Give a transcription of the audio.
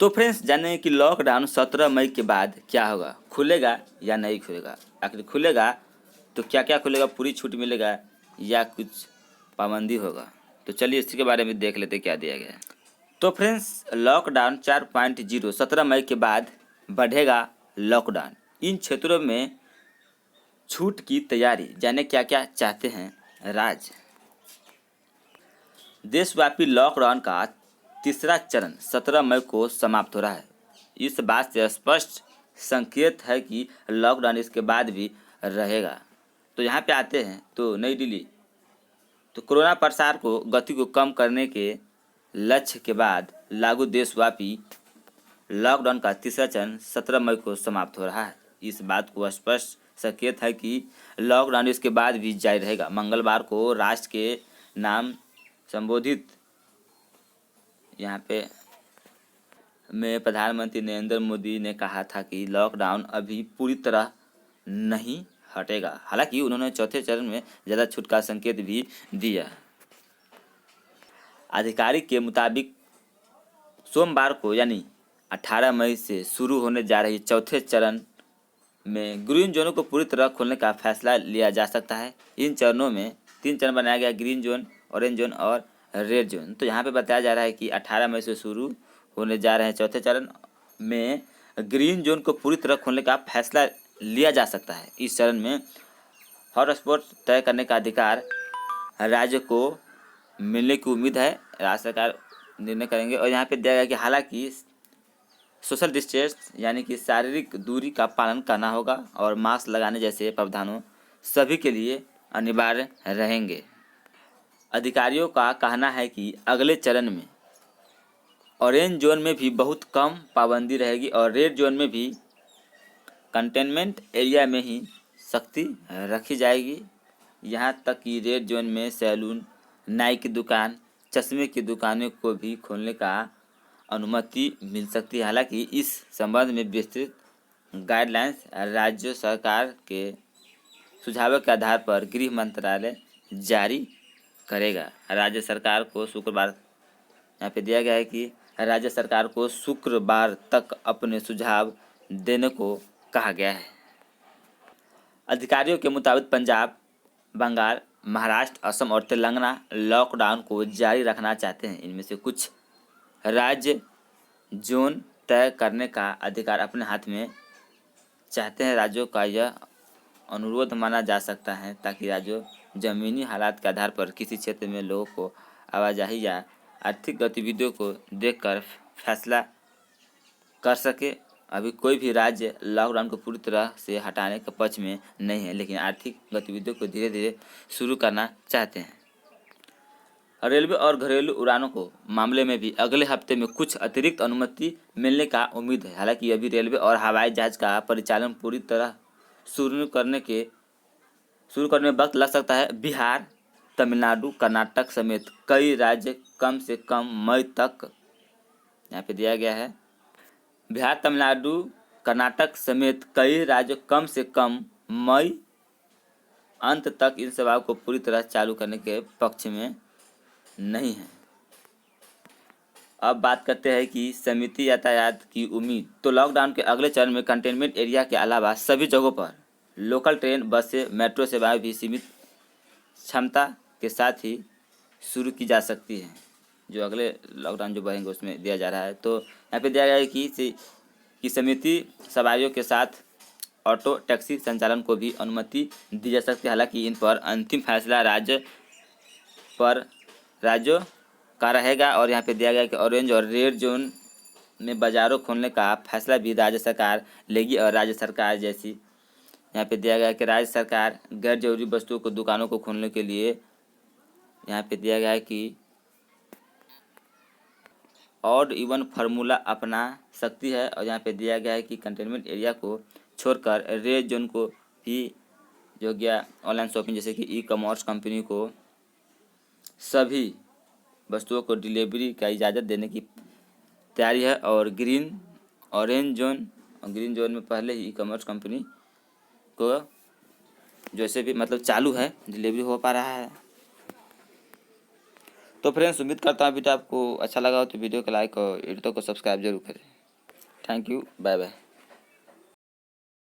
तो फ्रेंड्स, जानेंगे कि लॉकडाउन 17 मई के बाद क्या होगा, खुलेगा या नहीं खुलेगा। आखिर खुलेगा तो क्या क्या खुलेगा, पूरी छूट मिलेगा या कुछ पाबंदी होगा। तो चलिए इसके बारे में देख लेते क्या दिया गया है। तो फ्रेंड्स, लॉकडाउन 4.0 17 मई के बाद बढ़ेगा लॉकडाउन। इन क्षेत्रों में छूट की तैयारी, जाने क्या क्या चाहते हैं राज्य। देशव्यापी लॉकडाउन का तीसरा चरण 17 मई को समाप्त हो रहा है। इस बात से स्पष्ट संकेत है कि लॉकडाउन इसके बाद भी रहेगा। तो यहाँ पे आते हैं तो नई दिल्ली, तो कोरोना प्रसार को गति को कम करने के लक्ष्य के बाद लागू देशव्यापी लॉकडाउन का तीसरा चरण 17 मई को समाप्त हो रहा है। इस बात को स्पष्ट संकेत है कि लॉकडाउन इसके बाद भी जारी रहेगा। मंगलवार को राष्ट्र के नाम संबोधित यहाँ पे में प्रधानमंत्री नरेंद्र मोदी ने कहा था कि लॉकडाउन अभी पूरी तरह नहीं हटेगा। हालांकि उन्होंने चौथे चरण में ज़्यादा छूट का संकेत भी दिया। आधिकारिक के मुताबिक सोमवार को यानी 18 मई से शुरू होने जा रही चौथे चरण में ग्रीन जोनों को पूरी तरह खोलने का फैसला लिया जा सकता है। इन चरणों में 3 चरण बनाया गया, ग्रीन जोन, ऑरेंज जोन और रेड जोन। तो यहाँ पे बताया जा रहा है कि 18 मई से शुरू होने जा रहे हैं चौथे चरण में ग्रीन जोन को पूरी तरह खोलने का फैसला लिया जा सकता है। इस चरण में हॉटस्पॉट तय करने का अधिकार राज्य को मिलने की उम्मीद है। राज्य सरकार निर्णय करेंगे। और यहाँ पे दिया गया कि हालांकि सोशल डिस्टेंस यानी कि शारीरिक दूरी का पालन करना होगा और मास्क लगाने जैसे प्रावधानों सभी के लिए अनिवार्य रहेंगे। अधिकारियों का कहना है कि अगले चरण में ऑरेंज जोन में भी बहुत कम पाबंदी रहेगी और रेड जोन में भी कंटेनमेंट एरिया में ही सख्ती रखी जाएगी। यहाँ तक कि रेड जोन में सैलून, नाई की दुकान, चश्मे की दुकानों को भी खोलने का अनुमति मिल सकती है। हालांकि इस संबंध में विस्तृत गाइडलाइंस राज्य सरकार के सुझावों के आधार पर गृह मंत्रालय जारी करेगा। राज्य सरकार को शुक्रवार, यहाँ पे दिया गया है कि राज्य सरकार को शुक्रवार तक अपने सुझाव देने को कहा गया है। अधिकारियों के मुताबिक पंजाब, बंगाल, महाराष्ट्र, असम और तेलंगाना लॉकडाउन को जारी रखना चाहते हैं। इनमें से कुछ राज्य जोन तय करने का अधिकार अपने हाथ में चाहते हैं। राज्यों का यह अनुरोध माना जा सकता है ताकि राज्यों ज़मीनी हालात के आधार पर किसी क्षेत्र में लोगों को आवाजाही या आर्थिक गतिविधियों को देखकर फैसला कर सके। अभी कोई भी राज्य लॉकडाउन को पूरी तरह से हटाने के पक्ष में नहीं है, लेकिन आर्थिक गतिविधियों को धीरे धीरे शुरू करना चाहते हैं। रेलवे और घरेलू उड़ानों को मामले में भी अगले हफ्ते में कुछ अतिरिक्त अनुमति मिलने का उम्मीद है। हालांकि अभी रेलवे और हवाई जहाज का परिचालन पूरी तरह शुरू करने में वक्त लग सकता है। बिहार, तमिलनाडु, कर्नाटक समेत कई राज्य कम से कम मई तक, यहाँ पे दिया गया है, बिहार, तमिलनाडु, कर्नाटक समेत कई राज्य कम से कम मई अंत तक इन सेवाओं को पूरी तरह चालू करने के पक्ष में नहीं है। अब बात करते हैं कि समिति यातायात की उम्मीद। तो लॉकडाउन के अगले चरण में कंटेनमेंट एरिया के अलावा सभी जगहों पर लोकल ट्रेन, बसें, मेट्रो सेवाएं भी सीमित क्षमता के साथ ही शुरू की जा सकती हैं। जो अगले लॉकडाउन जो बढ़ेंगे उसमें दिया जा रहा है। तो यहाँ पे दिया गया है कि समिति सवारियों के साथ ऑटो टैक्सी संचालन को भी अनुमति दी जा सकती है। हालांकि इन पर अंतिम फैसला राज्यों का रहेगा। और यहाँ पे दिया गया है कि ऑरेंज और रेड जोन में बाज़ारों खोलने का फैसला भी राज्य सरकार लेगी। और राज्य सरकार जैसी यहाँ पे दिया गया है कि राज्य सरकार गैर जरूरी वस्तुओं को, दुकानों को खोलने के लिए यहाँ पे दिया गया है कि ऑड इवन फार्मूला अपना सकती है। और यहाँ पे दिया गया है कि कंटेनमेंट एरिया को छोड़कर रेड जोन को भी जो गया ऑनलाइन शॉपिंग जैसे कि ई कॉमर्स कंपनी को सभी वस्तुओं को डिलीवरी का इजाज़त देने की तैयारी है। और ग्रीन जोन में पहले ही ई कॉमर्स कंपनी को जैसे भी मतलब चालू है, डिलीवरी हो पा रहा है। तो फ्रेंड्स, उम्मीद करता हूँ वीडियो आपको अच्छा लगा हो तो वीडियो को लाइक और वीडियो को सब्सक्राइब जरूर करें। Thank you, bye bye.